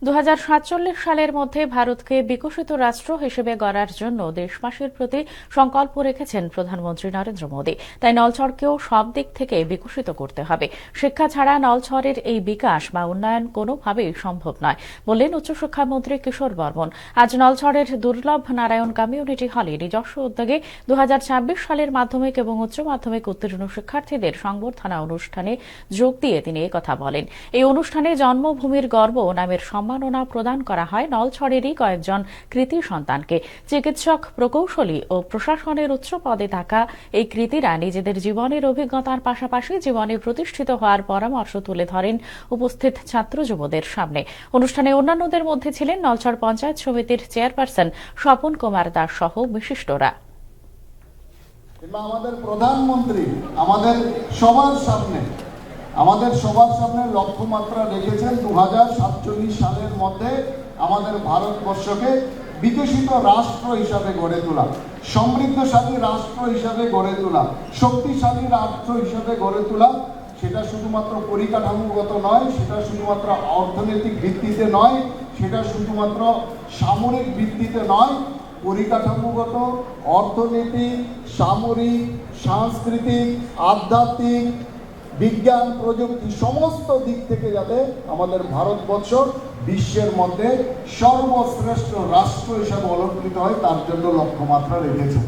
2047 সালের মধ্যে ভারতকে বিকশিত রাষ্ট্র হিসেবে গড়ার জন্য দেশবাসীর প্রতি সংকল্প রেখেছেন প্রধানমন্ত্রী নরেন্দ্র মোদী। তাই নলছড়কেও সব দিক থেকে বিকশিত করতে হবে। শিক্ষা ছাড়া নলছড়ের এই বিকাশ বা উন্নয়ন কোনোভাবেই সম্ভব নয় বললেন উচ্চশিক্ষামন্ত্রী কিশোর বর্মন। আজ নলছড়ের দুর্লভ নারায়ণ কমিউনিটি হলে নিজস্ব উদ্যোগে 2026 সালের মাধ্যমিক এবং উচ্চ মাধ্যমিক উত্তীর্ণ শিক্ষার্থীদের সংবর্ধনা অনুষ্ঠানে যোগ দিয়ে তিনি একথা বলেন। এই অনুষ্ঠানে জন্মভূমির গর্ব নামের সম্মাননা প্রদান করা হয় নলছড়েরই কয়েকজন কৃতি সন্তানকে। চিকিৎসক, প্রকৌশলী ও প্রশাসনের উচ্চ পদে থাকা এই কৃতিরা নিজেদের জীবনের অভিজ্ঞতার পাশাপাশি জীবনে প্রতিষ্ঠিত হওয়ার পরামর্শ তুলে ধরেন উপস্থিত ছাত্র যুবদের সামনে। অনুষ্ঠানে অন্যান্যদের মধ্যে ছিলেন নলছড় পঞ্চায়েত সমিতির চেয়ারপারসন স্বপন কুমার দাস সহ বিশিষ্টরা। আমাদের প্রধানমন্ত্রী আমাদের সবার সামনে লক্ষ্যমাত্রা রেখেছেন 2047 সালের মধ্যে আমাদের ভারতবর্ষকে বিকশিত রাষ্ট্র হিসাবে গড়ে তোলা, সমৃদ্ধশালী রাষ্ট্র হিসাবে গড়ে তোলা, শক্তিশালী রাষ্ট্র হিসাবে গড়ে তোলা। সেটা শুধুমাত্র পরিকাঠামোগত নয়, সেটা শুধুমাত্র অর্থনৈতিক ভিত্তিতে নয়, সেটা শুধুমাত্র সামরিক ভিত্তিতে নয়। পরিকাঠামোগত, অর্থনৈতিক, সামরিক, সাংস্কৃতিক, আধ্যাত্মিক, বিজ্ঞান, প্রযুক্তি সমস্ত দিক থেকে যাতে আমাদের ভারতবর্ষ বিশ্বের মধ্যে সর্বশ্রেষ্ঠ রাষ্ট্র হিসাবে অলঙ্কৃত হয় তার জন্য লক্ষ্যমাত্রা রেখেছে।